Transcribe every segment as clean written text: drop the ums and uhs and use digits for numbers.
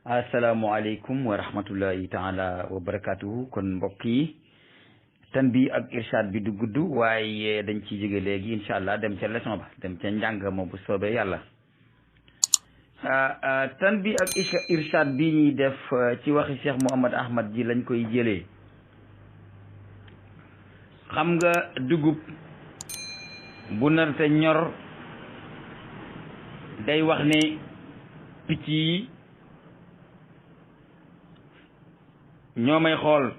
asalaamaaleykum wa rahmatullahi taala wa barakatuhu kon mbokk yi tan bi ak irshad bi du gudd waaye dañ ci jóge léegi incha allah dem ca leçon ba dem ca njàng ma bu soobee yàlla tan bi ak irshad bi ñuy def ci waxi Cheikh Mouhamad Ahmad ji lañ koy jëlee xam nga dugub bu narte ñor day wax ne picc yi ñoo may xool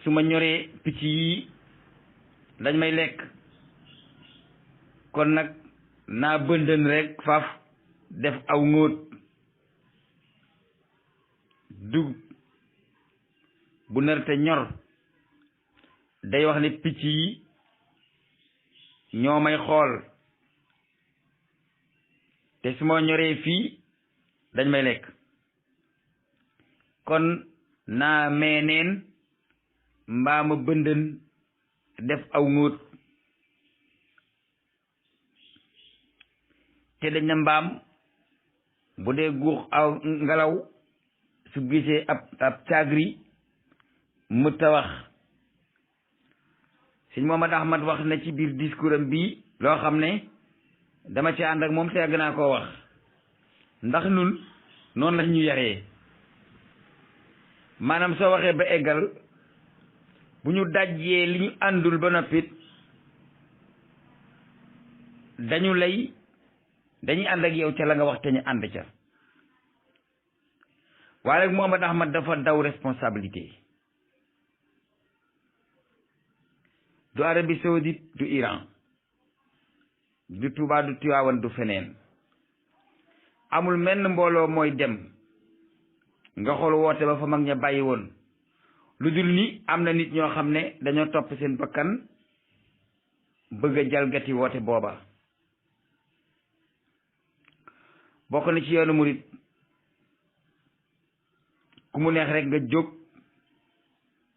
su ma ñoree picc yi dañ may lekk kon nag naa bëndën rek faaf def aw ngóot dugub bu narte ñor day wax ne picc yi ñoo may xool te su ma ñoree fii dañ may lekk kon naa meeneen mbaa ma bëndën def aw ngóot te dañ na mbaam bu dee guux aw ngelaw su gisee ab caagri mu tawax sëñ Mouhamad Ahmad wax na ci biir discours am bii loo xam ne dama ci ànd ak moom te yàgg naa koo wax ndax nun noonu lañ ñu yaree maanaam soo waxee ba eggal bu ñu dajjee li ñu àndul ba noppit dañuy ànd ak yow ca la nga wax te ñu ànd ca waaye nag Mouhamad Ahmad dafa daw responsabilité du Arabie Saoudite du Iran du Touba du Tiwaawan du feneen amul menn mbooloo mooy dem nga xool woote ba fa mag ña bàyyi woon lu dul ni am na nit ñoo xam ne dañoo topp seen bakkan bëgg a jalgati woote booba bokk na ci yoonu murit ku mu neex rek nga jóg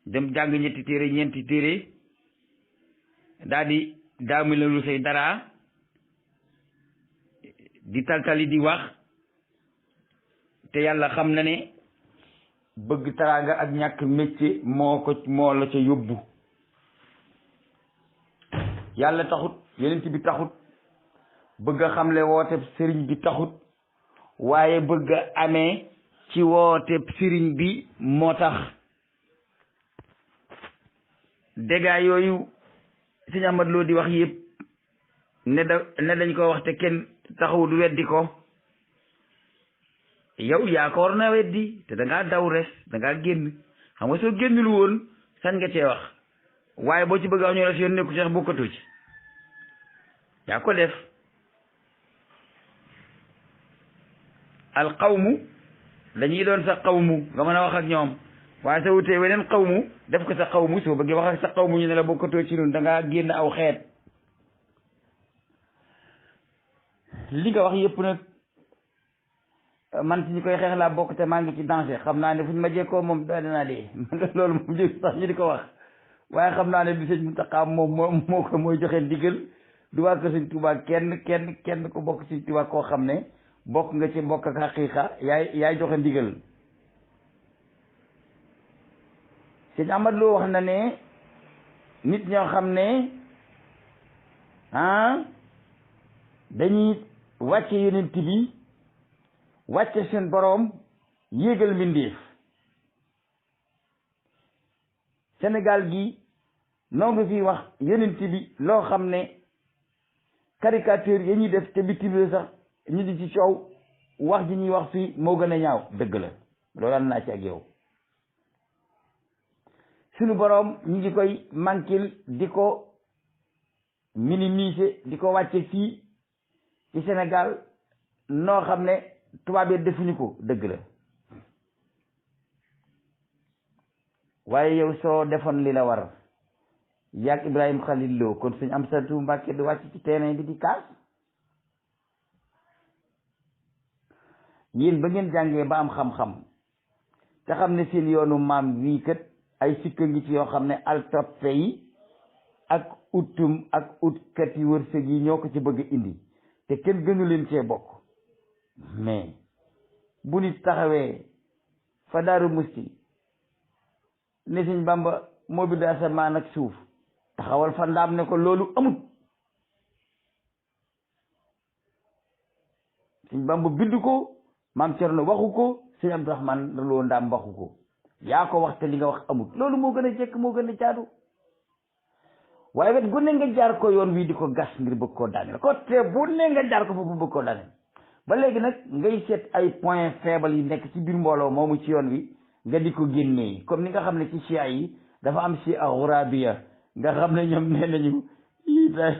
dem jàng ñetti téere ñeenti téere daal di daami la lu say dara di taltali di wax te yàlla xam na ne bëgg teraanga ak ñàkk métier moo la ca yóbbu yàlla taxut yonent bi taxut bëgg a xamle woote sëriñ bi taxut waaye bëgg a amee ci woote sëriñ bi moo tax dégâts yooyu sëñ Ahmad Lo di wax yëpp ne dañ ko wax te kenn taxawut weddi ko yow yaa ko war na weddi te dangaa daw res dangaa génn xam nga soo génnul woon sañ nga cee wax waaye boo ci bëgg a ñu res yoon nekku sax bokkatu ci yaa ko def al qawmu dañuy doon sa qawmu nga mën a wax ak ñoom waaye sa wutee weneen qawmu def ko sa qawmu soo bëggee wax ak sa qawmu ñu ne la bokkatoo ci ñun dangaa génn aw xeet li nga wax yëpp nag man ci ñu koy xeex laa bokk te maa ngi ci danger xam naa ne fu ñu ma jekkoo moom danaa dee loolu moom jëg sax ñu di ko wax waaye xam naa ne du sëñ Muntaxa moom mooy joxe ndigal du waa ko sëñ Tuubaa kenn ko bokk sëñ Tuubaa koo xam ne bokk nga ci mbokk ak xaqiiqa yaay joxe ndigal sëñ Ahmad Lo wax na ne nit ñoo xam ne dañuy wàcce yonent bi wàcce seen boroom yéegal mbindéef Sénégal gi noo ngi fi wax yonent bi loo xam ne caricature ya ñuy def te bitim réew sax ñu di ci coow wax ji ñuy wax fii moo gën a ñaaw dëgg la loolu am naa ci ak yow suñu boroom ñu ngi koy manquil di ko minimiser di ko wàcce fii ci Sénégal noo xam ne tubaab yi defuñu ko dëgg la waaye yow soo defoon li la war yaag Ibrahima Khalil Lo kon suñ am satu Mbàkke du wàcc ci terrain bi di kaas yéen ba ngeen jàngee ba am xam-xam te xam ne seen yoonu maam wii kat ay sikka ngi ci yoo xam ne al toppe yi ak uttum ak utkat yi wërsëg yi ñoo ko ci bëgg indi te kenn gënu leen cee bokk mais bu nit taxawee fa Daaru Musti ne Sëñ Bamba moo bind asamaan ak suuf taxawal fa ndaam ne ko loolu amut. Sëñ Bamba bind ko, maam Cerno waxu ko, Sëñ Abdourahmane Lo Ndaam waxu ko, yaa ko wax te li nga wax amut. loolu moo gën a jekk, moo gën a jaadu. waaye wet gu ne nga jaar ko yoon wii di ko gas ngir bëgg koo daaneel ko te bu ne nga jaar ko fa bu bëgg koo daaneel. ba léegi nag ngay seet ay point faible yi nekk ci biir mbooloo moomu ci yoon wi nga di ko génnee, comme ni nga xam ne ci chia yi dafa am chia xurabiya nga xam ne ñoom nee nañu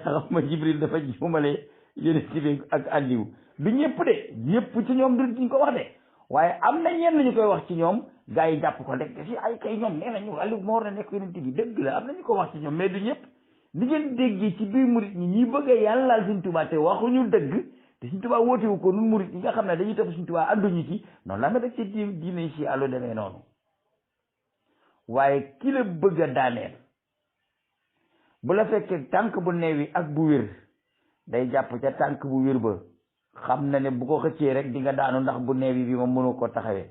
xam ma Jibril dafa jumale yonent bi ak Aliou. du ñëpp de, ñëpp ci ñoom duñ ko wax de, waaye am na ñenn ñu koy wax ci ñoom, gars yi jàpp ko rek si ay kay ñoom nee nañu Aliou moo war a nekk yonent bi. dëgg la am na ñu ko wax ci ñoom, mais du ñëpp. li ngeen déggee ci biir murit ñi bëgg a yàllaal Sëñ Tuubaa te waxuñu dëgg, te Sëñ Tuubaa wootewu ko nun murit ñi nga xam ne dañuy topp Sëñ Tuubaa ànduñu ci, noonu la nga def ci diine si àllu demee noonu. waaye ki la bëgg a daaneel bu la fekkee tànk bu neewi ak bu wér day jàpp ca tànk bu wér ba, xam na ne bu ko xëccee rek di nga daanu, ndax bu neewi bi moom mënu ko taxawee.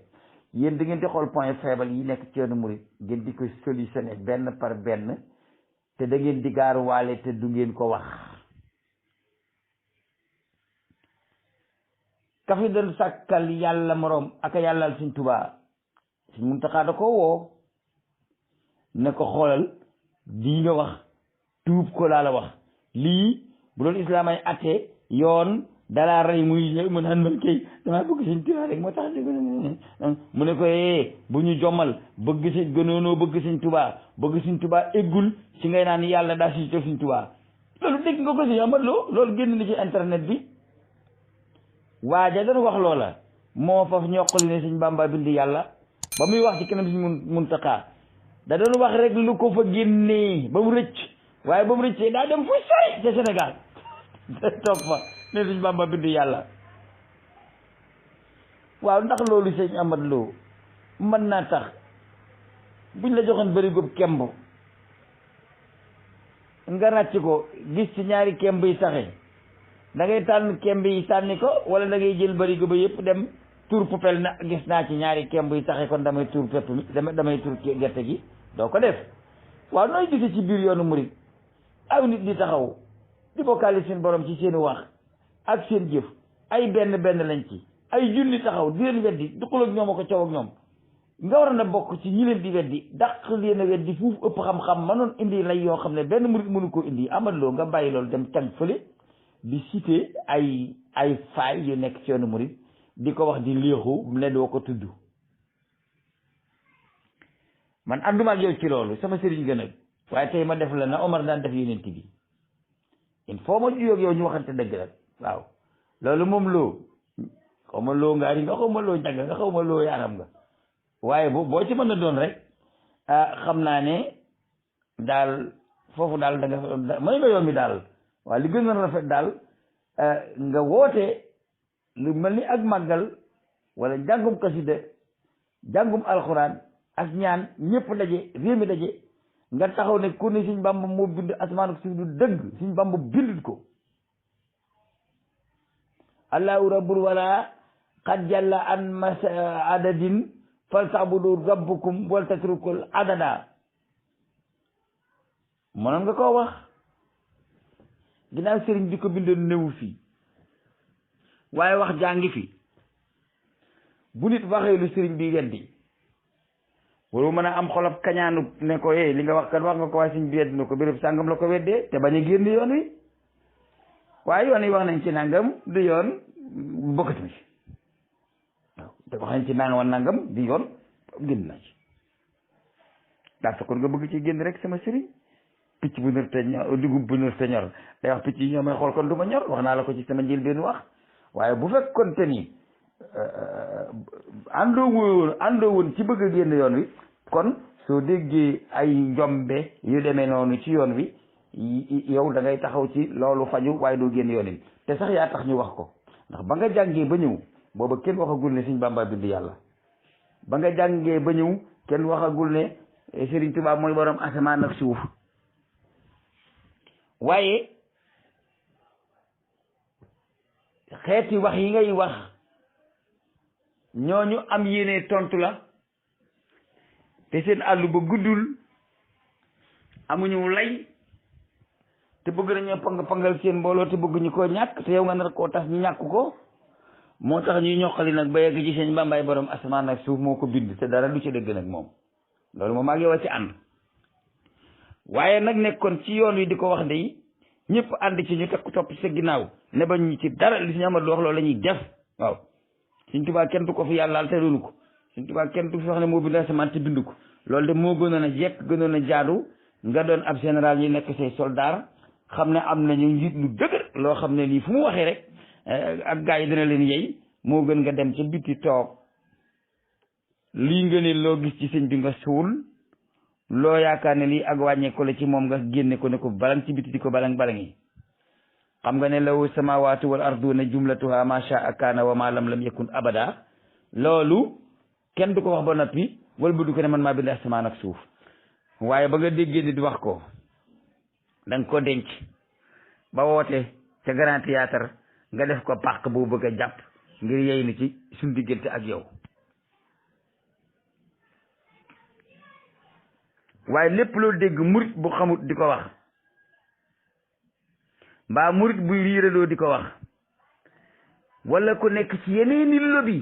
yéen da ngeen di xool point faible yi nekk ci yoonu murit ngeen di ko solutionné benn par benn, te da ngeen di gaaruwaale te du ngeen ko wax. ka fi doon sàkkal yàlla moroom ak yàllal Sëñ Tuubaa, Sëñ Muntaxaa da ko woo ne ko xoolal lii nga wax tuub ko laa la wax. lii bu doon islaam ay atte yoon dalaa rey muy mu naan man kay damaa bëgg Sëñ Tuubaa rek moo tax mu ne ko bu ñu jommal bëgg Sëñ gënoonoo bëgg Sëñ Tuubaa, bëgg Sëñ Tuubaa eggul ci ngay naan yàlla daa si Sëñ Tuubaa. loolu dégg nga ko si Amadou Lo, loolu génn na ci internet bi. waaja doon wax loola moo faf ñoqali ne Sëñ Bamba bind yàlla ba muy wax ci kanam Sëñ Muntaxaa da doon wax rek lu ko fa génnee ba mu rëcc, waaye ba mu rëccee daa dem fu sori ca Sénégal toog fa ne Sëñ Bamba bind yàlla. waaw ndax loolu Sëñ Amadou Lo mën naa tax buñ la joxoon bëri góob kemb nga ràcc ko gis ci ñaari kemb yi saxe, da ngay tànn kemb yi sànni ko wala da ngay jël bëri góob yëpp dem tur poubelle na gis naa ci ñaari kemb yi saxe kon damay tur pepp mi damay tur gerte gi? doo ko def. waaw nooy gisee ci biir yoonu murit aw nit di taxaw di bokkaale seen borom ci seen wax ak seen jëf, ay benn lañ ci, ay junni taxaw di leen weddi di xuloo ak ñoom ko coow ak ñoom, nga war na bokk ci ñi leen di weddi, dàq leen a weddi fuuf ëpp xam-xam, mënoon indi lay yoo xam ne benn murit mënu koo indi. Amadou Lo nga bàyyi loolu dem tàng fële di cité ay faay yu nekk ci yoonu murit di ko wax di léexu ne doo ko tudd. man ànduma ak yow ci loolu, sama sëriñ gën a, waaye tey ma def la na Omar daan def yonent bi. il faut ma juyoo ak yow ñu waxante dëgg rek. waaw loolu moom loo xaw ma loo ngaari nga, xaw ma loo njàng nga, xaw ma loo yaaram nga, waaye boo ci mën a doon rek xam naa ne daal foofu daal da nga may nga yombi daal. waaye li gën a rafet daal nga woote lu mel ni ak màggal wala njàngum kasida, njàngum alxuraan ak ñaan, ñëpp daje, réew mi daje, nga taxaw ne ku ne Sëñ Bamba moo bind asamaan ak suuf du dëgg, Sëñ Bamba bindut ko. allahu rabbul wala qad jalla an mas adadin fal tabudu rabbukum wal tatrukul adada. mënoon nga koo wax ginnaaw sëriñ bi ko bindoon newu fi, waaye wax jàngi fi. bu nit waxee lu sëriñ bi weddi waru mën a am xolob kañaanu ne ko li nga wax kat wax nga ko, waaye sëriñ bi weddi na ko, béréb sàngam la ko weddee, te bañ a génn yoon wi. waaye yoon yi wax nañ ci nangam du yoon, bokkatu na ci. waaw te wax nañ ci nangam di yoon, génn na ci. daa fekkoon nga bëgg ci génn rek sama sëriñ. picc bu nër te ñor, dugub bu nër te ñor day wax picc yi ñoo may xool kon du ma ñor, wax naa la ko ci sama njëlbéenu wax. waaye bu fekkoon te ni àndoo woon ci bëgg a génn yoon wi, kon soo déggee ay njombe yu demee noonu ci yoon wi yow da ngay taxaw ci loolu faju, waaye doo génn yoon wi. te sax yaa tax ñu wax ko, ndax ba nga jàngee ba ñëw booba kenn waxagul ne Sëñ Bamba bind yàlla. ba nga jàngee ba ñëw kenn waxagul ne Sëriñ Tuubaa mooy borom asamaan ak suuf. waaye xeeti wax yi ngay wax ñooñu am yéene tontu la te seen àllu ba guddul amuñu lay te bëgg nañoo pangal seen mbooloo te bëgguñu koo ñàkk te yow nga nar koo tas ñu ñàkk ko moo tax ñuy ñoqali nag ba yegg ci seen Bàmbaay borom asamaan ak suuf moo ko bind te dara du ci dëgg nag moom loolu moom ak yow a ci ànd waaye nag nekkoon ci yoon wi di ko wax de ñëpp ànd ci ñu teg topp sa ginnaaw ne ba ñu ci dara li si amat lu wax loolu la ñuy def waaw Sëñ Tuubaa kenn du ko fi yàllaal te doonu ko Sëñ Tuubaa kenn du fi wax ne moo bind asamaan te bind ko loolu de moo gënoon a jekk gënoon a jaadu nga doon ab général yi nekk say soldat xam ne am nañu njiit lu dëgër loo xam ne lii fu mu waxee rek ak gaa yi dina leen yey moo gën nga dem ca biti toog lii nga ne loo gis ci sëñ bi nga suul loo yaakaar ne lii ak wàññeeku la ci moom nga génne ko ne ko balang ci biti di ko balang yi xam nga ne law samawatu wal arduna jumlatuha ma shaa kaana wa ma lam yakun abada loolu kenn du ko wax ba noppi wala bu du ko ne man maa bind asamaan ak suuf waaye ba nga déggee nit wax ko da nga ko denc ba woote ca Grand Théâtre nga def ko pàq boo bëgg a jàpp ngir yey ni ci suñ diggante ak yow waaye lépp loo dégg murit bu xamut di ko wax mbaa murit buy riiraloo di ko wax wala ku nekk ci yeneeni lobi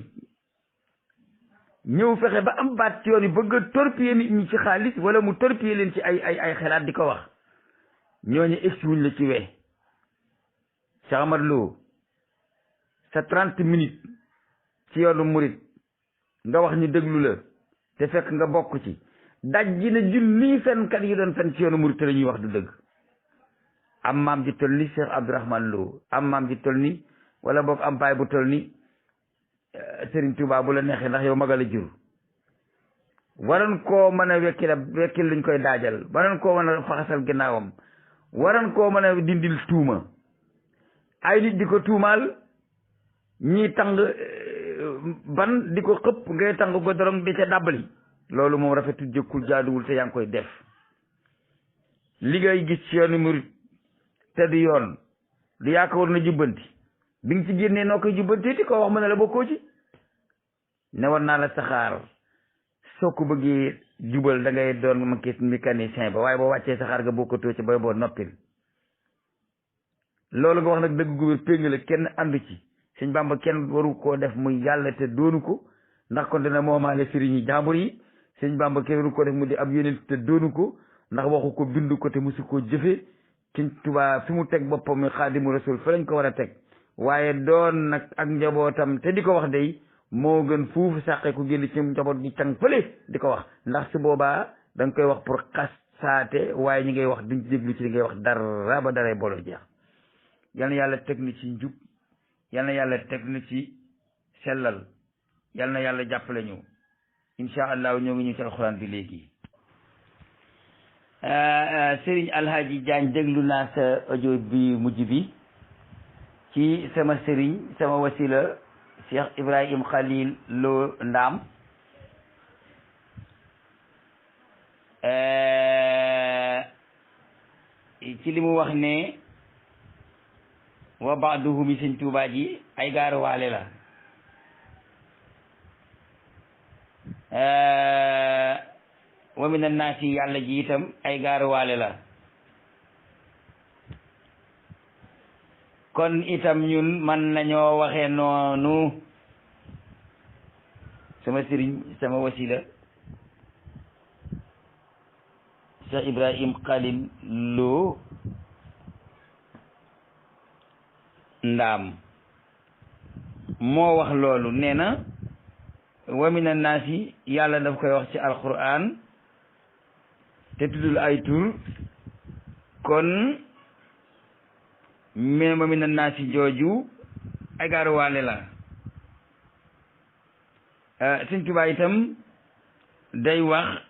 ñëw fexe ba am baat ci yoon yi bëgg a torpiller nit ñi ci xaalis wala mu torpiller leen ci ay xelaat di ko wax ñooñu egsi wuñ la ci we Cheikh Amar Lo sa 30 minutes ci yoonu murit nga wax ñu déglu la te fekk nga bokk ci daj ji na junniy fenkat yi doon fen ci yoonu murit te la ñuy wax du dëgg am maam ji toll ni Cheikh Abdourahmane Lo am maam ji toll ni wala boog am baay bu toll ni Serigne Touba bu la neexee ndax yow magal a jur waroon koo mën a wekkil luñ koy daajal waroon koo mën a faxasal ginnaawam waroon koo mën a dindil tuuma ay nit di ko tuumaal ñii tàng ban di ko xëpp ngay tàng ko dorong di ca dàbbali loolu moom rafetul jëkkul jaaduwul te yaa ngi koy def li ngay gis ci yoonu murit te di yoon du yaa ko war na jubbanti bi nga ci génnee noo koy jubbantee di ko wax mën na la bokkoo ci ne war naa la saxaar soo ko bëggee jubal da ngay doon mécanicien ba waaye boo wàccee saxaar nga bokkatoo ci bay boo noppil loolu nga wax nag dëgg gu wér péng la kenn àndu ci sëñ Bàmba kenn waru koo def muy yàlla te doonu ko ndax kon dina moomaale sëriñ yi jàmbur yi sëñ Bàmba kenn waru koo def mu di ab yonent te doonu ko ndax waxu ko bindu ko te musu koo jëfe Sëñ Tuubaa fi mu teg boppam mi Xaadimu Rasuul fa lañ ko war a teg waaye doon nag ak njabootam te di ko wax day moo gën fuufu sàqe ku génn ci njaboot gi càng fële di ko wax ndax su boobaa da nga koy wax pour xasaate waaye ñi ngay wax duñ ci déglu ci li ngay wax dara ba daray booloo jeex yal na yàlla teg ni ci njub yal na yàlla teg ni ci sellal yal na yàlla jàppale ñu incha allah ñoo ngi ñu ci alxuraan bi léegi Serigne Alhaji Diagne déglu naa sa audio bi mujj bi ci sama Serigne sama wasila Cheikh Ibrahim Khalil Lo Ndaam ci li mu wax ne wa baaduhum yi Sëñ Tuubaa ji ay gaaru waale la wa mina naasi yàlla ji itam ay gaaruwaale la kon itam ñun man nañoo waxee noonu sama sëriñ sama wasila Cheikh Ibrahim Khalil Lo Ndaam moo wax loolu nee na wa mina naasi yàlla daf koy wax ci alquran te tuddul ay tur kon mais wa mina naasi jooju ay gaaruwaale la Sëñ Tuubaa itam day wax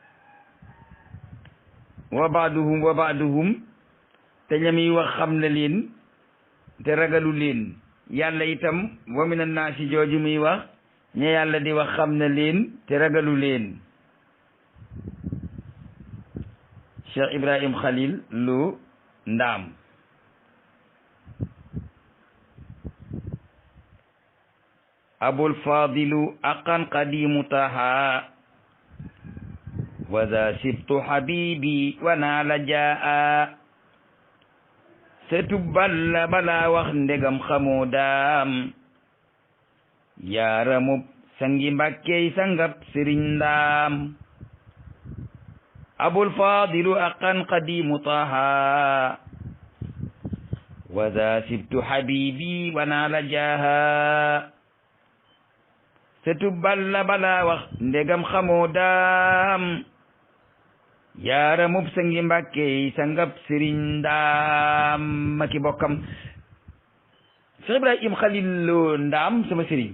wa baaduhum te ñami wax xam na leen te ragalu leen yàlla itam wa mina naasi jooju muy wax ña yàlla di wax xam na leen te ragalu leen Cheikh Ibrahim Khalil Lo Ndaam abul fadilu aqan qadimu taha wa za sibtu habibi wa naala jaa setu balla bala wax ndegam xamoo daam yaaramub sangi mbakkey sangab sëriñ ndaam abul fadilu aqan qadimu taha wa za sibtu habibi wa naala jaa setu balla bala wax ndegam xamoo daam yaaramub sangi mbàkke sangab sëriñ ndaam maki bokkam Cheikh Ibrahim Khalil Lo Ndaam sama sëriñ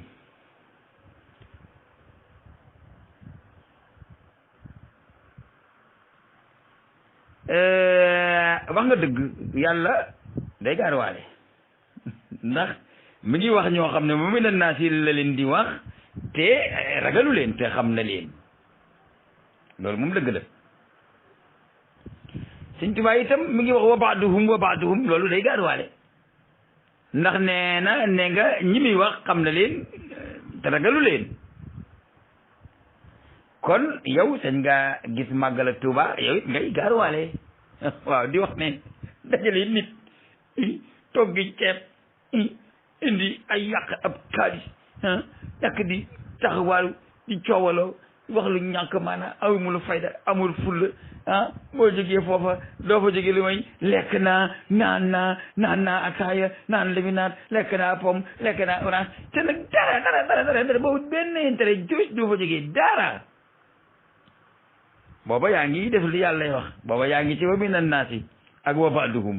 wax nga dëgg yàlla day gaarwaale ndax mi ngi wax ñoo xam ne moom itam naa si la leen di wax te ragalu leen te xam na leen loolu moom dëgg la Sëñ Tuubaa itam mi ngi wax wa baaduhum loolu day gaarwaale ndax nee na ne nga ñi muy wax xam na leen te ragalu leen kon yow sañ nga gis màggal ak Tuuba yow it ngay gaarwaale waaw di wax ne dajale nit toggi ceeb indi ay yàq ab xaalis yàq di taxawaalu di coowaloo wax lu ñàkk maanaam amul fayda amul fulla boo jógee foofa doo fa jógee lu may lekk naan naa ataaya naan liminaat lekk naa pomme lekk naa orange te nag dara boobu benn intérêt jos doo fa jógee dara booba yaa ngi def li yàlla wax booba yaa ngi ci wa minan naasi ak wa ba'duhum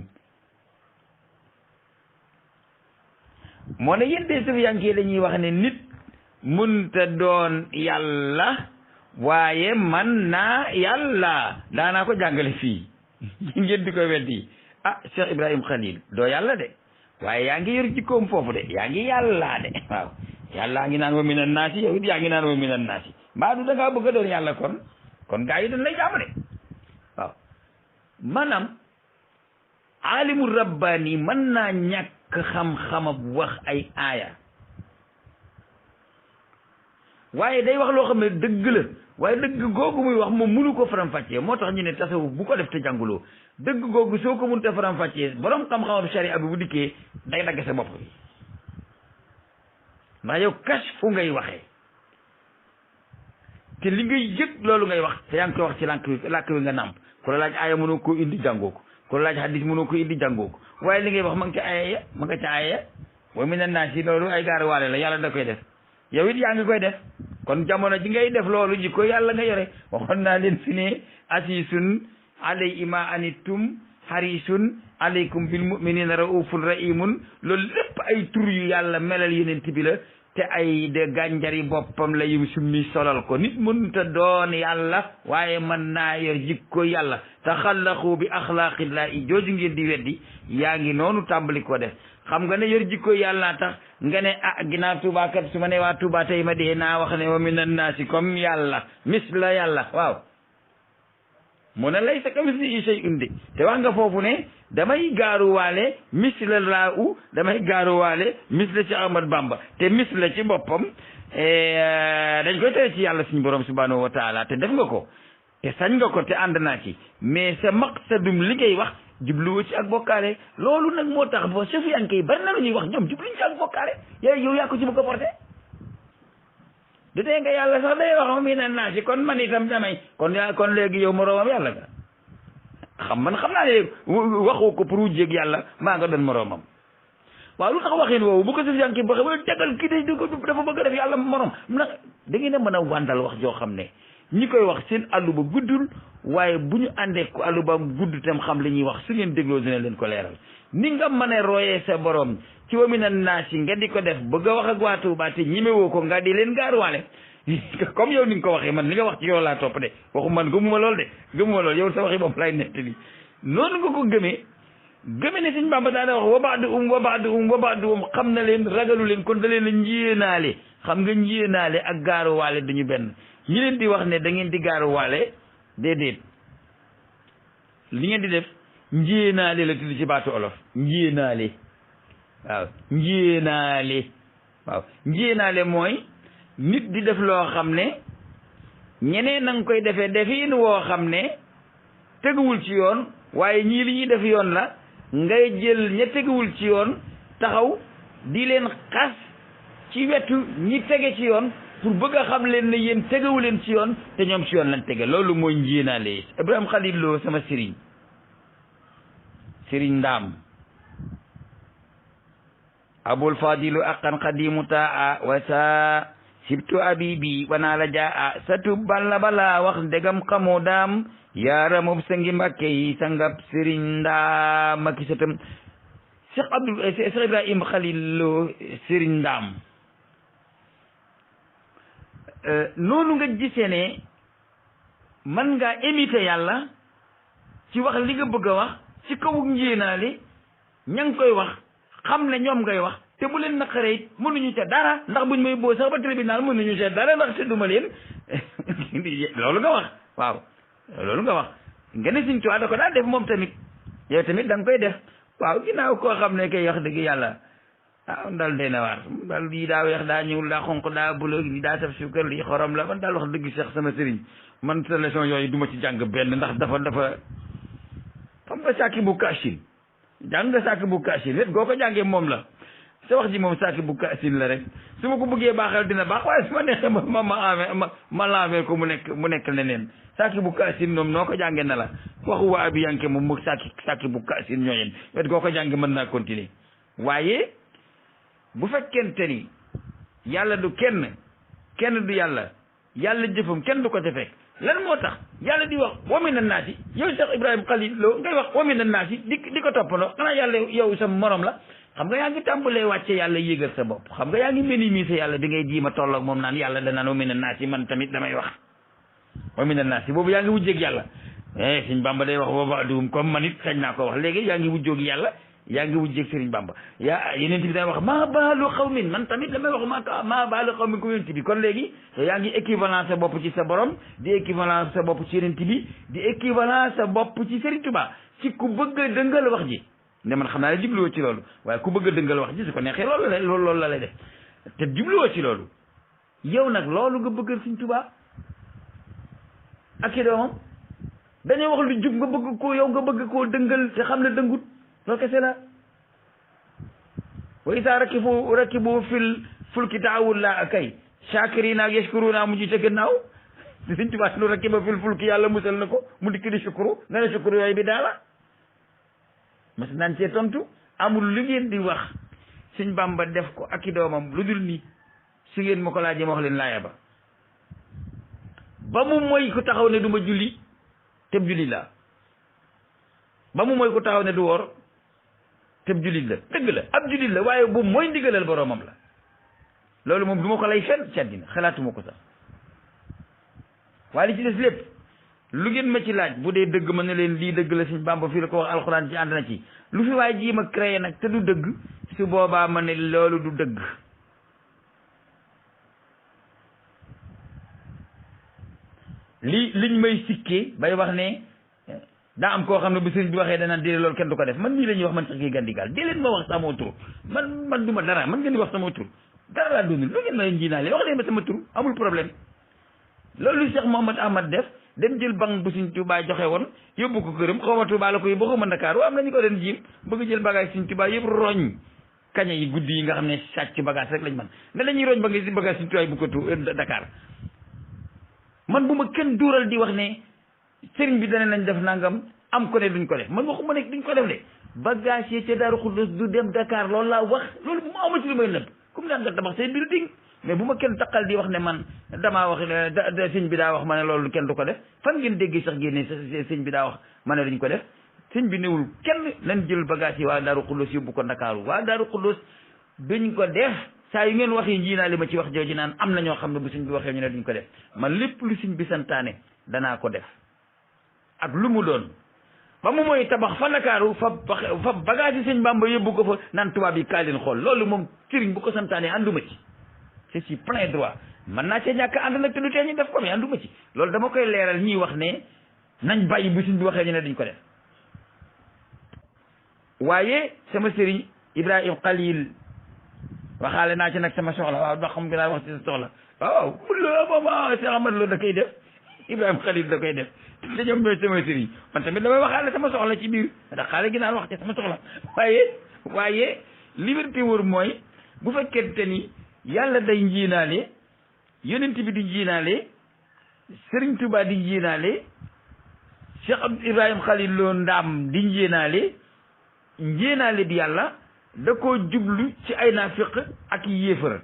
moo ne yéen de sufiyanke dañuy wax ne nit munta doon yàlla waaye man naa yàlla daanaa ko jàngale fii ngeen di ko weddi Cheikh Ibrahim Khalil doo yàlla de waaye yaa ngi yor jikkoom foofu de yaa ngi yàllaa de waaw yàllaa ngi naan wa minan naasi yow it yaa ngi naan wa minan naasi mbaa du da ngaa bëgg a doon yàlla kon gaa yi dañ lay jaamu de waaw maanaam aalimu rabbaani mën naa ñàkk xam-xamab wax ay aaya waaye day wax loo xam ne dëgg la waaye dëgg googu muy wax moom mënu ko faram-fàccee moo tax ñu ne tasawuf bu ko def te jànguloo dëgg googu soo ko mënut a faram-fàccee borom xam-xamab sharia bi bu dikkee day dagg sa bopp bi ndax yow kashfu ngay waxee te li ngay yëg loolu ngay wax te yaa ngi koy wax ci làkk wi nga nàmp ku la laaj aaya mënoo ko indi jàngoo ko ku la laaj hadis mënoo ko indi jàngoo ko waaye li ngay wax ma nga ca aaya ya ma nga ca aaya ya wa minan naasi loolu ay gaar waale la yàlla da koy def yow it yaa ngi koy def kon jamono ji ngay def loolu ji ko yàlla nga yore waxoon naa leen fi ne asisun alay ma anittum harisun alaykum bil muminina raufun rahimun loolu lépp ay tur yu yàlla melal yeneen bi la te ay de gànjari boppam la yum summi solal ko nit mënta doon yàlla waaye mën naa yor jikko yàlla taxallaqu bi axlaaqillahi jooju ngeen di weddi yaa ngi noonu tàmbali ko def xam nga ne yor jikko yàlla tax nga ne ginnaaw Tuubaa kat su ma ne waa Tuubaa tey ma dee naa wax ne wa minan naasi comme yàlla misla yàlla waaw mu ne laysa kamislihi shay'un de te wax nga foofu ne damay gaaruwaale misla laahu damay gaaruwaale misla ci Ahmad Bamba te misla ci boppam dañ koy tere ci yàlla suñu borom subhanahu wa taala te def nga ko te sañ nga ko te ànd naa ci mais sa maqsadum li ngay wax jubluwoo ci ak bokkaale loolu nag moo tax ba sufiyanke yi bari na lu ñuy wax ñoom jubluñ ci ak bokkaale yow yaa ko ci bëgg a porté du tee nga yàlla sax day wax ma minan naasi kon man itam damay kon léegi yow moroomam yàlla nga xam naa ne waxoo ko pour wujjeeg yàlla maa nga doon moroomam waaw lu tax waxin woowu bu ko sufiyanke ba xam tegal kii dafa bëgg a def yàlla moroom nag da ngeen a mën a wàndal wax joo xam ne ñi koy wax seen àllu ba guddul waaye bu ñu àndee ko àllu ba gudd tam xam li ñuy wax su ngeen dégloo dina leen ko leeral ni nga mën a royee sa borom ci wa minan naasi nga di ko def bëgg a wax ak waa Tuubaa te ñimewoo ko nga di leen gaaruwaale comme yow ni nga ko waxee man li nga wax ci yow laa topp de waxu man gëmuma lool yow sa waxi bopp lay nettali noonu nga ko gëmee ne Sëñ Bamba daana wax wa ba'duhum xam na leen ragalu leen kon da leen a njiyéenaale xam nga njiyéenaale ak gaaruwaale duñu benn ñi leen di wax ne da ngeen di gaaruwaale déedéet li ngeen di def njiyéenaale la tudd ci baatu olof njiyéenaale waaw njiyéenaale waaw njéenaale mooy nit di def loo xam ne ñeneen na nga koy defee defin woo xam ne teguwul ci yoon waaye ñii li ñuy def yoon la ngay jël ña teguwul ci yoon taxaw di leen xas ci wetu ñi tege ci yoon pour bëgg a xam leen ne yéen tegewu leen ci yoon te ñoom ci yoon lañ tege loolu mooy njéenaale. Ibrahima Khalil Lo sama sëriñ ndaam abul fadilu aqan qadimu taa wa sa sibtu abibi wanaa la jaa satu balla bala wax ndegam xamoo daam yaaramub sangi mbàkke yi sangab sëriñ ndaam ak satam Cheikh Ibrahima Khalil Lo sëriñ ndaam noonu nga gisee ne man ngaa imiter yàlla ci wax li nga bëgg a wax ci kawu njéenaale ña ngi koy wax xam ne ñoom ngay wax te bu leen naqaree it mënuñu ca dara ndax buñ may boo sax ba tribunal mënuñu ca dara ndax te duma leen loolu nga wax waaw loolu nga wax nga ne Sëñ Tuubaa da ko daan def moom tamit yow tamit da nga koy def waaw ginnaaw koo xam ne kay wax dëgg yàlla waaw ndal dee na waar ndal lii daa weex daa ñuul daa xonq daa bulo lii daa saf suukar lii xorom la man daal wax dëgg sax sama sëriñ man sa leçon yooyu du ma ci jàng benn ndax dafa xam nga sàkki bu kaasin jàng nga sàkki bu kaasin wet goo ko jàngee moom la sa wax ji moom sàkki bu kaasin la rek su ma ko bëggee baaxal dina baax waaye su ma neexee ma laamee ko mu nekk leneen sàkki bu kaasin moom noo ko jàngee na la waxu waa bi yanke moom mu sàkki bu kaasin ñooyeen wet goo ko jàngee mën naa continuer waaye bu fekkente ni yàlla du kenn du yàlla jëfam kenn du ko ca fekk lan moo tax yàlla di wax wa mina naasi yow Cheikh Ibrahima Khalil Lo ngay wax wa mina naasi di ko toppandoo xanaa yàlla yow sa morom la xam nga yaa ngi tàmbalee wàcce yàlla yéegal sa bopp xam nga yaa ngi minimiser yàlla bi ngay jiima toll ak moom naan yàlla danaan wa mina naasi man tamit damay wax wa mina naasi boobu yaa ngi wujjeeg yàlla Sëñ Bamba day wax wa ba'duhum comme man it sañ naa ko wax léegi yaa ngi wujjoog yàlla yaa ngi wujjeeg Sëriñ Bamba yeneen bi day wax maa baalu xawmin man tamit damay wax maa baalu xawmin ko yonent bi kon léegi yaa ngi équivalent sa bopp ci sa borom di équivalent sa bopp ci yonent bi di équivalent sa bopp ci Sëriñ Tuubaa ci ku bëgg a dëngal wax ji ne man xam naa ne jubluwoo ci loolu waaye ku bëgg a dëngal wax ji su ko neexee loolu la lay def te jubluwoo ci loolu yow nag loolu nga bëggal Sëriñ Tuubaa ak i doomam dañoo wax lu jub nga bëgg koo yow nga bëgg koo dëngal te xam ne dëngut loolu kese la wa isa rakibu fil fulki taawul la akay shakirina ak yashkuruna mujj ca gannaaw Sëriñ Tuubaa lu rakiba fil fulki yàlla musal na ko mu dikk di shukuru nga ne shukuru yooyu bi daala mas naan cee tontu amul lu ngeen di wax Sëñ Bamba def ko ak i doomam lu dul nii su ngeen ma ko laajee ma wax leen laaya ba mu mooy ku taxaw ne du ma julli teb julli la ba mu mooy ku taxaw ne du woor teb jullit la dëgg la ab jullit la waaye boobu mooy ndigalal boroomam la loolu moom du ma ko lay fenn ci àddina xalaatuma ko sax waaye li ci des lépp lu ngeen ma ci laaj bu dee dëgg ma ne leen lii dëgg la Sëñ Bamba fii la ko wax alxuraan ci ànd na ci lu fi waaye jii ma créé nag te du dëgg su boobaa ma ne loolu du dëgg liñ may sikkee bay wax ne daa am koo xam ne bu sëriñ bi waxee danaan déedéet loolu kenn du ko def man nii la ñuy wax man sax kii gandigaal dee leen ma wax sama tur man du ma dara man ngeen di wax sama tur dara laa doonul lu ngeen ma njiinaale wax leen ma sama tur amul problème loolu Cheikh Mouhamad Ahmad def dem jël banque bu Sëriñ Tuubaa joxe woon yóbbu ko këram xaw ma Tuubaa la ko yóbbu xaw ma Ndakaaru am na ñu ko den jiim bëgg jël bagage Sëriñ Tuubaa yëpp roñ kaña yi guddi yi nga xam ne sàcc bagage rek lañ man ne dañuy roñ bagage Sëriñ Tuubaa bu ko Dakar man bu ma kenn duural di wax ne sëriñ bi dana nañ def nangam am ko ne duñ ko def man waxuma ne duñ ko def de bagage yi ca Daaru Xudoos du dem Dakar loolu laa wax loolu bu ma ama ci lu may nëbb comme neex nga tabax seen biir ding mais bu ma kenn taqal di wax ne man damaa wax sëñ bi daa wax ma ne loolu kenn du ko def fan ngeen déggee sax génne sëñ bi daa wax ma ne duñ ko def sëñ bi newul kenn nañ jël bagage yi waa Daaru Xudoos yóbbu ko Ndakaaru waa Daaru Xudoos duñ ko def saa yu ngeen waxee njiinaa li ma ci wax jooju naan am na ñoo xam ne bu sëñ bi waxee ñu ne duñ ko def man lépp lu sëñ bi santaane danaa ko def ak lu mu doon ba mu mooy tabax fa Ndakaaru fa bagage yi sëñ Bamba yóbbu ko fa naan tubaab yi kaay leen xool loolu moom sëriñ bu ko santaane ànduma ci c'est ci plein droit man naa cee ñàkk ànd nag te du tee ñu def ko mais ànduma ci loolu dama koy leeral ñiy wax ne nañ bàyyi bu sëñ bi waxee ñu ne duñ ko def waaye sama sëriñ Ibrahima Khalil waxaale naa ci nag sama soxla waaw ndax xam nga naa wax ci sa soxla waaw loolu Cheikh Ahmad loolu da koy def Ibrahima Khalil da koy def te ñoom ñooy sama sëriñ man tamit damay waxaale sama soxla ci biir ndax xaale gi naan wax ci sama soxla waaye liberté wóor mooy bu fekkente ni yàlla day njiinaale yonent bi di njiinaale Sëriñ Tuubaa di njiinaale Cheikh Abdou Ibrahima Khalil Lo Ndaam di njéenaale bi yàlla da koo jublu ci ay naafiq ak yéefar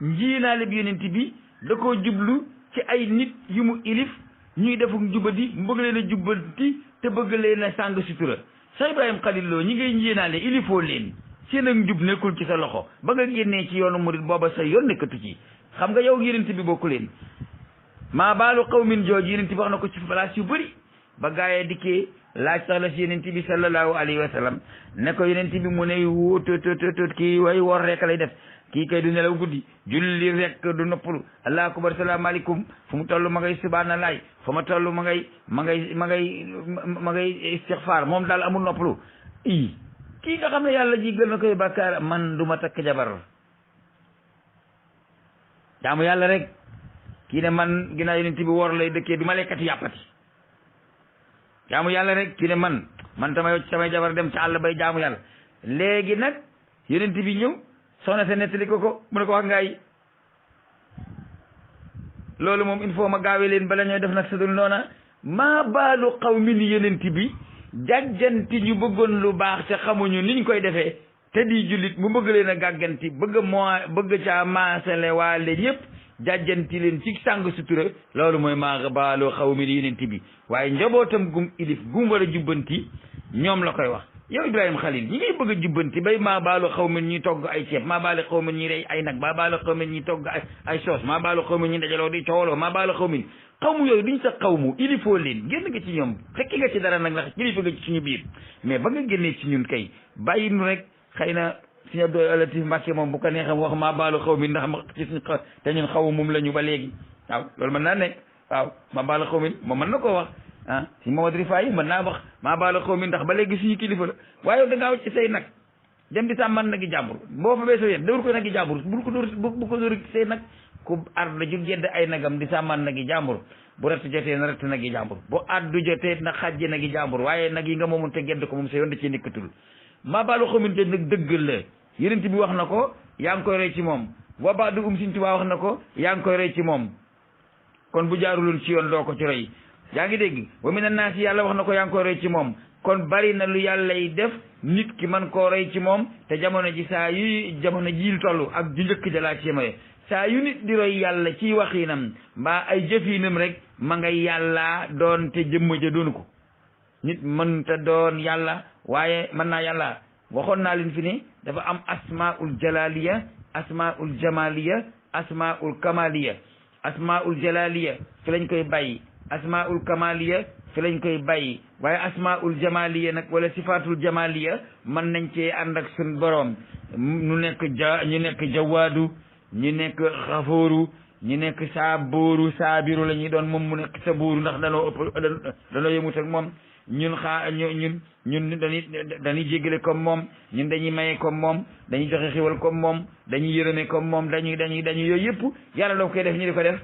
njéenaale bi yonent bi da koo jublu ci ay nit yu mu ilif ñuy defuk njubadi mu bëgg leen a jubbanti te bëgg leen a sàng sutura Cheikh Ibrahima Khalil Lo ñi ngay njéenaale ilifoo leen seen ak njub nekkul ci sa loxo ba nga génnee ci yoonu murid booba sa yoon nekkatu ci xam nga yow yonent bi bokku leen maa baalu qawmin jooju yonent bi wax na ko ci place yu bëri ba gaayee dikkee laaj soxla si yonent bi sallallahu alayhi wa sallam ne ko yonent bi mu ne wóotóotóotóot kii way wor rek lay def kii kay du nelaw guddi julli rek du noppalu allahu akbar salaamaaleykum fu mu toll ma ngay subhaanallaay fu ma toll ma ngay istixfaar moom daal amul noppalu kii nga xam ne yàlla jéggal na koy bàkkaar man du ma takk jabar jaamu yàlla rek kii ne man ginnaaw yonent bi wor lay dëkkee du ma lekkati yàppati jaamu yàlla rek kii ne man samay jabar dem ci àll bay jaamu yàlla léegi nag yonent bi ñëw soxna sa nettali ko mu ne ko wax ngaay loolu moom il faut ma gaawee leen bala ñooy def nag sadul noona maa baalu qawmin yonent bi jàjjanti ñu bëggoon lu baax te xamuñu niñ koy defee te di jullit mu bëgg leen a gàgganti bëgg caa maasale waale ñëpp jàjjanti leen ci sàng sutura loolu mooy maa baalu qawmin yonent bi waaye njabootam gum ilif gum war a jubbanti ñoom la koy wax yow Ibrahima Khalil ñi ngay bëgg a jubbanti bay maa baalu qawmin ñi togg ay ceeb maa baalu qawmin ñi rey ay nag maa baalu qawmin ñi togg ay soos maa baalu qawmin ñi dajaloo di cooloo maa baalu qawmin xawmu yooyu duñ sa xawmu ilifoo leen génn nga ci ñoom fekki nga ci dara nag ndax kilifa nga ci suñu biir mais ba nga génnee ci ñun kay bàyyi nu rek xëy na Sëñ Abdou Latif Mbàkke moom bu ko neexam wax maa baalu qawmin ndax ci suñu te ñun xawu moom la ñu ba léegi waaw loolu mën naa nekk waaw maa baalu qawmin moom mën na koo wax si Mamadou Rifaay mën naa wax maa baalu qawmin ndax ba léegi suñu kilifa la waaye da ngaa wacc say nag dem di sàmman nag yi jàmbur boo fa beesoo yéen dawul ko nag yi jàmbur bu ko dóor say nag ku ardu ju gedd ay nagam di sàmman nag yi jàmbur bu rett jotee na rett nag yi jàmbur bu addu jotee na xajji nag yi jàmbur waaye nag yi nga moomun te gedd ko moom sa yoon da cee nekkatul maa baalu qawmin te nag dëggal la yonent bi wax na ko yaa ngi koy roy ci moom wa baadu Sëñ Tuubaa wax na ko yaa ngi koy roy ci moom kon bu jaaruloon ci yoon doo ko ci roy yaa ngi dégg wa mina naasi yàlla wax na ko yaa ngi koy roy ci moom kon bari na lu yàllay def nit ki man koo roy ci moom te jamono ji saa yu jamono jiil toll ak ju njëkk jalaa ci yemale saa yu nit di roy yàlla ci waxinam mbaa ay jëfinam rek ma ngay yàlla doon te jëmm ja doonu ko nit mënta doon yàlla waaye mën naa yàlla waxoon naa leen fi ne dafa am asmaul jalaliya asmaul jamaliya asmaul kamaliya asmaul jalaliya fi lañ koy bàyyi asmaul kamaliya fi lañ koy bàyyi waaye asmaul jamaliya nag wala sifatul jamaliya mën nañ cee ànd ak suñ boroom ñu nekk jawaadu ñu nekk xafooru ñu nekk saabooru saabiru la ñuy doon moom mu nekk sabooru ndax danoo yëmut ak moom ñun dañuy jéggale comme moom ñun dañuy maye comme moom dañuy joxe xiwal comme moom dañuy yërëme comme moom dañuy yooyu yëpp yàlla doo koy def ñu di ko def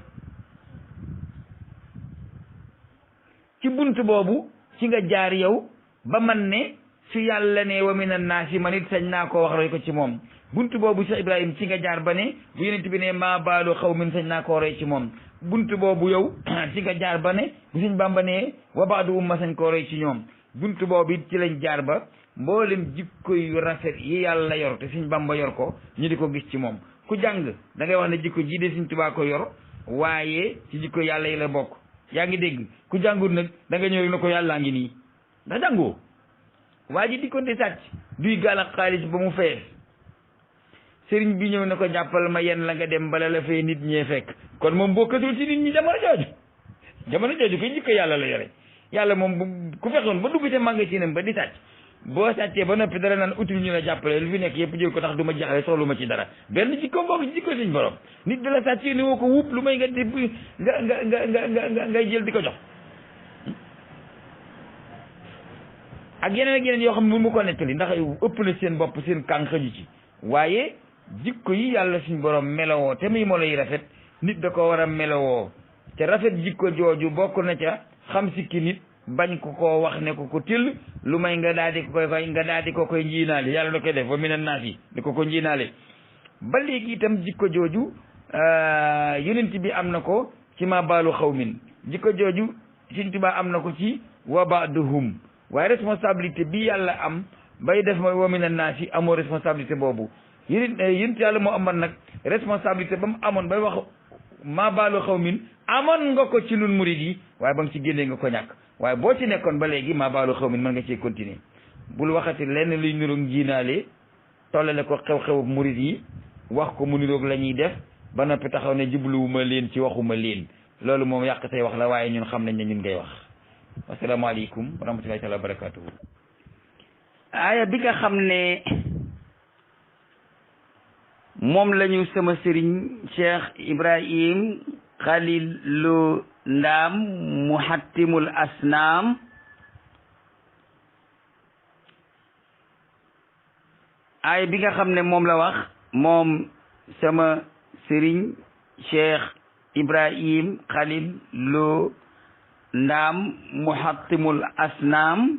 ci bunt boobu ci nga jaar yow ba man ne su yàlla ne wa minan naasi man it sañ naa koo wax roy ko ci moom bunt boobu Cheikh Ibrahima ci nga jaar ba ne bu yonent bi ne maa baalu qawmin sañ naa koo roy ci moom bunt boobu yow ci nga jaar ba ne bu Sëñ Bàmba ne wa baadu umma sañ koo roy ci ñoom bunt boobu it ci lañ jaar ba mboolem jikko yu rafet yi yàlla yor te Sëñ Bàmba yor ko ñu di ko gis ci moom ku jàng da ngay wax ne jikko ji de Sëñ Tuubaa ko yor waaye ci jikko yàlla yi la bokk yaa ngi dégg ku jàngul nag da nga ñëw na ko yàllaa ngi nii ndax jàngoo waa ji di ko di sàcc duy gaal ak xaalis ba mu fees sëriñ bi ñëw na ko jàppal ma yenn la nga dem bala la fee nit ñee fekk kon moom bokkatul ci nit ñi jamono jooju koy jikko yàlla la yore yàlla moom ku fexoon ba dugg ca magasinam ba di sàcc boo sàccee ba noppi dara naan utul ñu la jàppale lu fi nekk yëpp jël ko tax du ma jaxle soxlu ma ci dara benn jikko mbokk ci jikko suñ borom nit da la sàcc ni woo ko wupp lu may nga di ngay jël di ko jox ak yeneen yoo xam ne mu ko nettali ndax ëpp na seen bopp seen kàng xëju ci waaye jikko yi yàlla suñ borom melowoo te muy melo yi rafet nit da ko war a melowoo te rafet jikko jooju bokk na ca xam sikki nit bañ ko koo wax ne ko till lu may nga daal di ko koy njiinaale yàlla da koy def wa minan naasi di ko njiinaale ba léegi itam jikko jooju yonent bi am na ko ci ma baalu xawmin jikko jooju Sëriñ Tuubaa am na ko ci wa ba'duhum waaye responsabilité bi yàlla am bay def mooy wa minan naasi amoo responsabilité boobu yonent yàlla moo amoon nag responsabilité ba mu amoon bay wax ma baalu xawmin amoon nga ko ci nun murid yi waaye ba nga ci génnee nga ko ñàkk waaye boo ci nekkoon ba léegi ma baalu xawmin mën nga cee continuer bul waxati lenn luy niroog njiinaale tollale ko xew-xewu murid yi wax ko mu niroog la ñuy def ba noppi taxaw ne jubluwuma leen ci waxuma leen loolu moom yàq say wax la waaye ñun xam nañ ne ñun ngay wax asalaamaaleykum wa rahmatullahi taala wa barakatuhu aaya bi nga xam ne moom lañu sama sëriñ Cheikh Ibrahim Khalil Lo Ndaam muhattimul asnaam aaya bi nga xam ne moom la wax moom sama sëriñ Cheikh Ibrahim Khalil Lo Ndaam muhattimul asnaam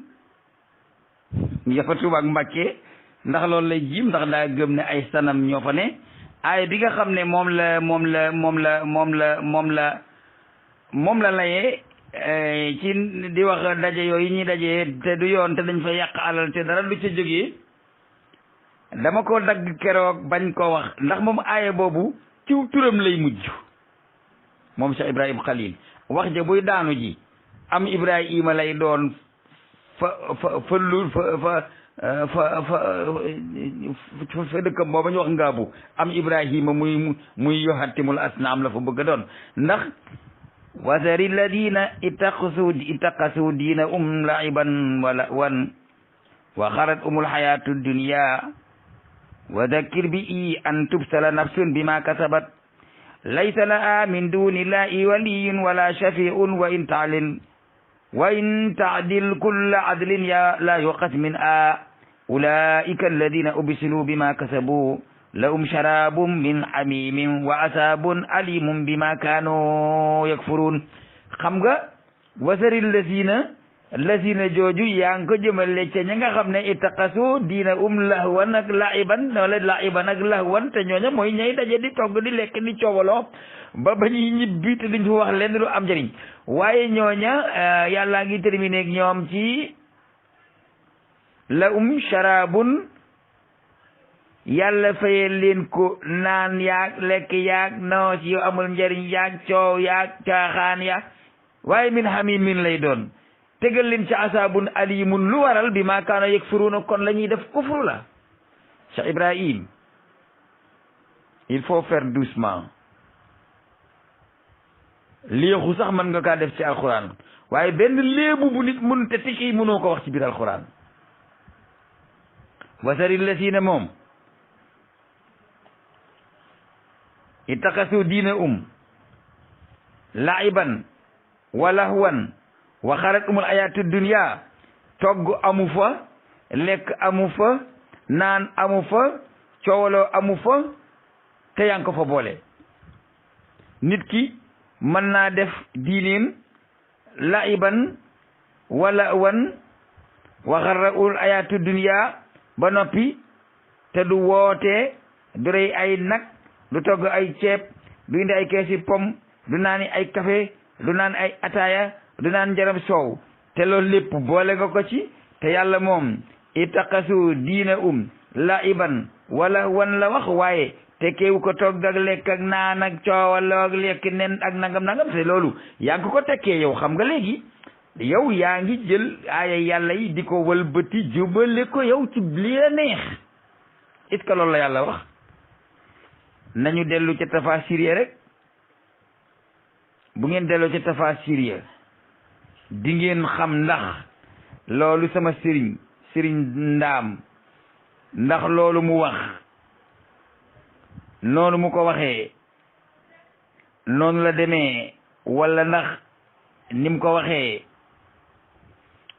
yafa Tuuba ak Mbàkke ndax loolu lay jiim ndax daa gëm ne ay sanam ñoo fa ne aaya bi nga xam ne moom la layee ci di wax daje yooyu ñuy daje te du yoon te dañ fa yàq alal te dara du ca jógee dama ko dagg keroog bañ ko wax ndax moom aaya boobu ci turam lay mujj moom Cheikh Ibrahim Khalil wax ja buy daanu ji am Ibrahima lay doon fa dëkkam booba ñu wax ngaabu am Ibrahima muy yohattimul asnaam la fa bëgg a doon ndax wasari alladina ittaqasu diina la'iban wa la'wan wa xarat hayatu dunya wa dakkir bi an tubsala nafsun bima kasabat laysa laha min dunillahi waliyyun wala shafi'un wa in ta'dil kulla adlin la yuqas min ulaika alladina ubsilu bima kasabu lahum sharabun min hamimin wa asabun alimun bima kanu yakfurun xam nga wasari lazina jooju yaa ngi ko jëmale ca ña nga xam ne ittaqasu diina lahwan ak la'iban wala la'iban ak lahwan te ñooña mooy ñay daje di togg di lekk di coowaloo ba ñuy ñibbi te duñ fa wax lenn lu am njëriñ waaye ñooña yàllaa ngi terminé ak ñoom ci lahum sharabun yàlla fayee leen ko naan yaag lekk yaag noos yu amul njëriñ yaag coow yaag caaxaan yaag waaye min hamimin lay doon tegal leen ci asaabun alimun lu waral bi ma kaano yakfuruuna kon la ñuy def kufru la Cheikh Ibrahim il faut faire doucement léexu sax mën nga kaa def ci alxuraan waaye benn léebu bu nit mun te tikki mënoo ko wax ci biir alxuraan wasari lasina moom ittaqasu diina la'iban wa lahwan wa xarat ayatu dunya togg amu fa lekk amu fa naan amu fa coowaloo amu fa te yaa ngi ko fa boole nit ki mën naa def diineem la'iban wa lahwan wa xarat ayatu dunya ba noppi te du wootee du rey ay nag du togg ay ceeb du indi ay keesi pom du naani ay café du naan ay ataaya du naan njaram soow te loolu lépp boole nga ko ci te yàlla moom ittaqasu diina la'iban wala wan la wax waaye te keewu ko togg ak lekk ak naan ak coowaloo ak lekk nen ak nangam te loolu yaa ngi ko tekkee yow xam nga léegi yow yaa ngi jël aaya yàlla yi di ko wëlbati jubale ko yow ci li la neex est-ce que loolu la yàlla wax nañu dellu ca tafasir ya rek bu ngeen delloo ca tafasir ya di ngeen xam ndax loolu sama sëriñ Ndaam ndax loolu mu wax noonu mu ko waxee noonu la demee wala ndax ni mu ko waxee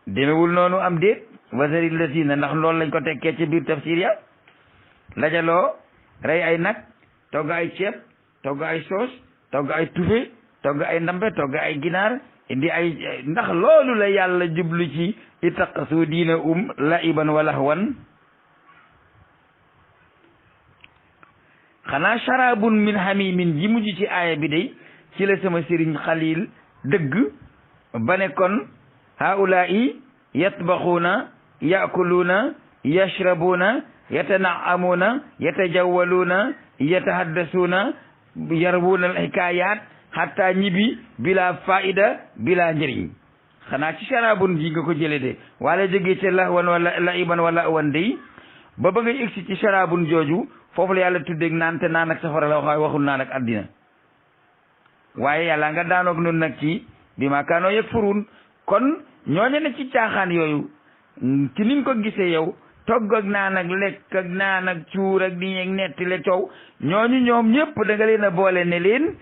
demewul noonu am déet wasari lasina ndax loolu lañ ko tekkee ci biir tafsir ya dajaloo rey ay nag togg ay ceeb togg ay soos togg ay tufe togg ay ndambe togg ay ginaar indi ay ndax loolu la yàlla jublu ci ittaqasu diina laiban wa lahwan xanaa sharabun min hamimin ji mujj ci aaya bi day ci la sama sëriñ xalil dëgg ba ne kon haulaai yatbaxuuna yakuluuna yashrabuuna yatanaamuuna yatajawwaluuna yatahaddasuuna yarbuuna alxikayat hatta ñibi bila faida bila njëriñ xanaa ci sharabun ji nga ko jële de wala jógee ca lahwan wala laiban wala awan day ba ba ngay egsi ci sharabun jooju foofu la yàlla tuddeeg naan te naan ak safara la waxul naan ak addina waaye yàlla nga daanoog nun nag ci bi ma kaanoo yakfurun kon ñooñu ne ci caaxaan yooyu ci niñ ko gisee yow togg ak naan ak lekk ak naan ak cuur ak di ñeeg netti le coow ñooñu ñoom ñëpp da nga leen a boole ne leen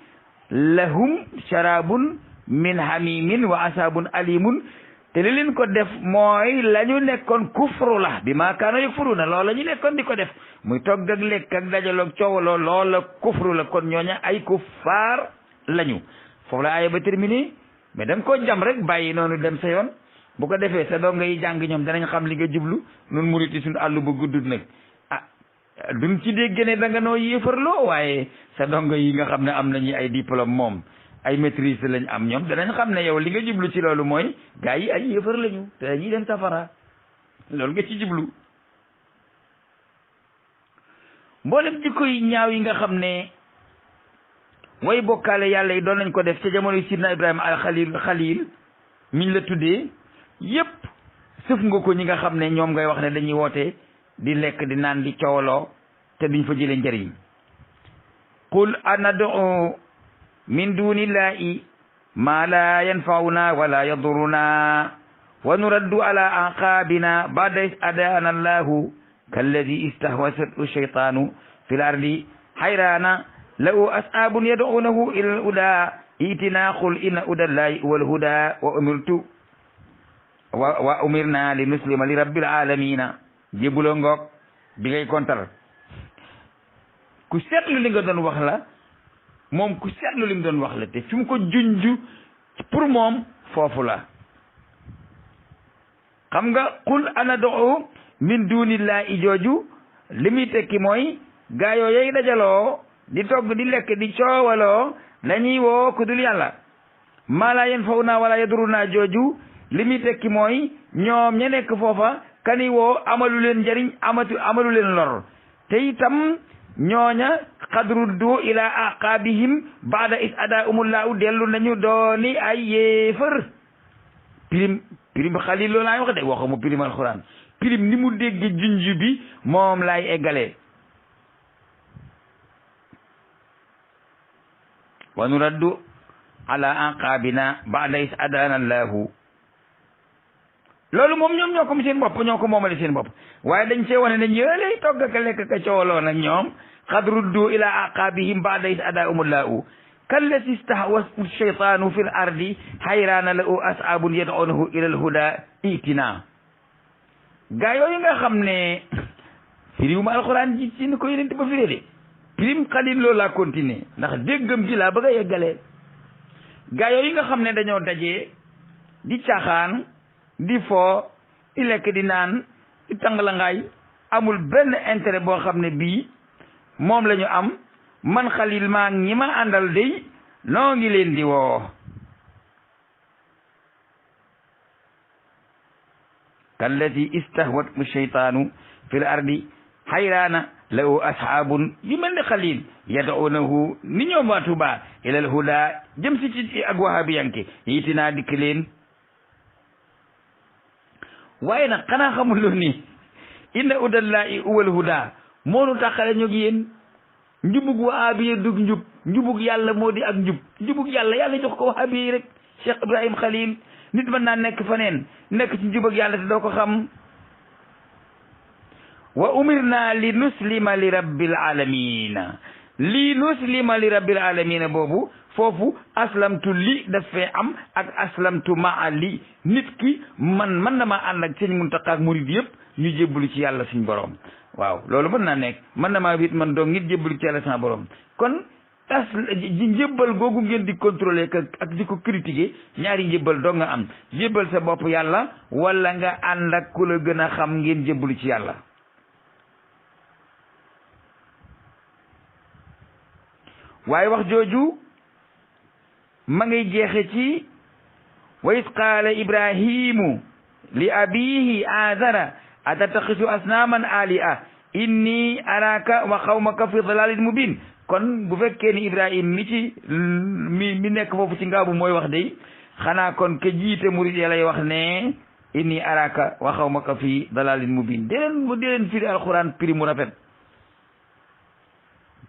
lahum sharabun min hamimin wa asabun alimun te li leen ko def mooy la ñu nekkoon kufru la bi maa kaano yakfuruna loolu la ñu nekkoon di ko def muy togg ak lekk ak dajaloog coowaloo loola kufru la kon ñooña ay kuffaar lañu foofu la aaya ba terminé mais da nga koo jam rek bàyyi noonu dem sa yoon bu ko defee sa doom ngay jàng ñoom danañ xam li nga jublu nun murit yi suñu àll bu guddut nag duñ ci dégg ne da nga noo yéefarloo waaye sa dongo yi nga xam ne am nañu ay diplôme moom ay maîtrise lañ am ñoom danañ xam ne yow li nga jublu ci loolu mooy gaa yi ay yéefar lañu te dañuy dem safara loolu nga ci jublu mboolem jikko yi ñaaw yi nga xam ne way bokkaale yàlla yi doon nañ ko def ca jamono yi sidna Ibrahima al xalil miñ la tuddee yépp sëf nga ko ñi nga xam ne ñoom ngay wax ne dañuy woote di lekk di naan di coowaloo te duñ fa jëlee njëriñ qul anad'u min dunillahi ma la yanfa'una wala yadurruna wa nuraddu ala aqabina ba'da is adana allahu kalladi istahwasathu shaytanu fil ardi hayrana lahu ashabun yad'unahu ila al-huda itina qul inna hudallahi huwal huda wa umirna li nuslima li rabbil alamina jébuloo ngoog bi ngay kontar ku seetlu li nga doon wax la moom ku seetlu li mu doon wax la te fi mu ko junju pour moom foofu la xam nga qul ana do'u min dunillahi jooju li muy tekki mooy gaa yooyu dajaloo di togg di lekk di coowaloo dañuy woo ku dul yàlla maa laa yanfa'una wala yadurruna jooju li muy tekki mooy ñoom ña nekk foofa kani woo amalu leen njëriñ amalu leen lor te itam ñooña xadruddu ila aqabihim baada is adaahumullahu dellu nañu dooni ay yéefar pirim xalil loolu laay wax de waxuma pirim alxuraan pirim ni mu dégg junj bi moom laay eggalee wa nuraddu ala aqabina baada is adaana allahu loolu moom ñoom ñoo ko seen bopp ñoo ko moomale seen bopp waaye dañ see wane ne ñëlay togg ka lekk ka cooloo nag ñoom qad ruddu ila aqabihim ba'da is adaahumullahu kallati istahwashu shaytanu fil ardi hayrana lahu ashabun yad'unahu ila al-huda itina gaa yooyu nga xam ne firiwuma alxuraan ji ci ni ko yeneen ba firee de pirim xalil loolu laa continuer ndax déggam gi laa bëgg a yeggalee gaa yooyu nga xam ne dañoo dajee di caaxaan di foo di lekk di naan di tàngalangaay amul benn intérêt boo xam ne bii moom la ñu am man xalil maa ñi ma àndal day noo ngi leen di woo kallati istahwathu shaytaanu fil ardi hayraana lahu ashaabun yu mel ni xalil yad'uunahu ni ñoom waa Tuubaa ilal huda jëm si ci ak wahabiyanke yitinaa dikk leen waaye nag xanaa xamuloo ni inna hudallahi huwal huda moo nu taxale ñog yéen njubug wahabiya dug njubug yàlla moo di ak njubug yàlla jox ko wahabiya rek Cheikh Ibrahim Khalil nit mën naa nekk faneen nekk ci njubug yàlla te doo ko xam wa umirna li nuslima li rabbil alamina li nuslima li rabbil alamina boobu foofu aslamtu li daf fee am ak aslamtu maa li nit ki man na maa ànd ak sëñ Muntaxa ak murid yëpp ñu jébbalu ci yàlla suñ borom waaw loolu mën naa nekk mën na maa wit man doog ngir jébbalu ci yàlla sama borom kon tas ji njëbbal googu ngeen di contrôler ak di ko critiquer ñaari njëbbal doo nga am jébbal sa bopp yàlla wala nga ànd ak ku la gën a xam ngeen jébbalu ci yàlla waaye wax jooju ma ngay jeexe ci wa is qaala ibrahimu li abihi azara atataxisu asnaaman aliha inni araka wa xawmaka fi dalalin mubin kon bu fekkee ni ibrahim mi nekk foofu ci ngaabu mooy wax day xanaa kon ke jiite murid ya lay wax ne inni araka wa xawmaka fi dalalin mubin dee leen firi alquran prix mu rafet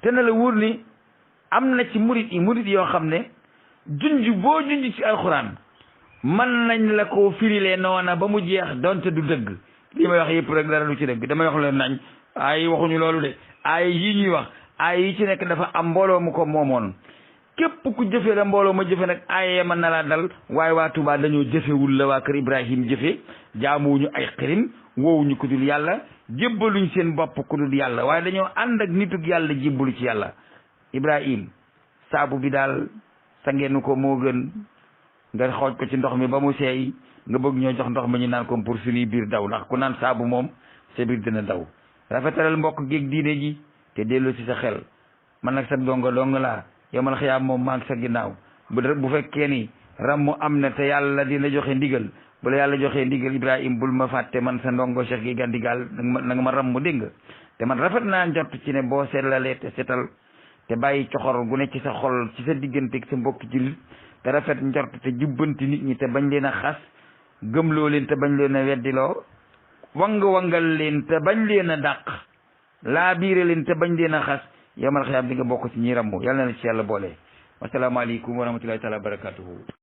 te na la wóor ni am na ci murid yoo xam ne boo junj ci alquran man nañ la ko firilee noona ba mu jeex donte du dëgg li may wax yëpp rek dara du ci dëgg damay wax leen nañ ay waxuñu loolu de ay yi ñuy wax ay yi ci nekk dafa am mbooloo mu ko moomoon képp ku jëfe la mbooloo ma jëfe nag ay mën na laa dal waaye waa Tuubaa dañoo jëfewul la waa kër Ibrahim jëfe jaamuwuñu ay xirim woowuñu ku dul yàlla jébbaluñ seen bopp ku dul yàlla waaye dañoo ànd ak nitug yàlla jébbalu ci yàlla Ibrahim saabu bi daal sangeenu ko moo gën nga xooj ko ci ndox mi ba mu seey nga bëgg ñoo jox ndox mi ñu naan ko pour suñuy biir daw ndax ku naan saabu moom sa biir dina daw rafetalal mbokk géeg diine ji te dellu ci sa xel man nag sa dongo laa yomal xiyaam moom maa ngi sa ginnaaw bu fekkee ni rammu am na te yàlla dina joxe ndigal bu la yàlla joxee ndigal Ibrahim bul ma fàtte man sa ndongo Cheikh gi Gandigal na nga ma rammu dégg nga te man rafet naa njort ci ne boo seetlalee te seetal te bàyyi coxor gu ne ci sa xol ci sa diggante ak sa mbokk jullit te rafet njort te jubbanti nit ñi te bañ leen a xas gëmloo leen te bañ leen a weddiloo wangal leen te bañ leen a dàq laa biire leen te bañ leen a xas yamal xiyaam di nga bokk ci ñi rammu yàlla na ci yàlla boole wasalaamaaleykum wa rahmatullahi taala wa barakatuhu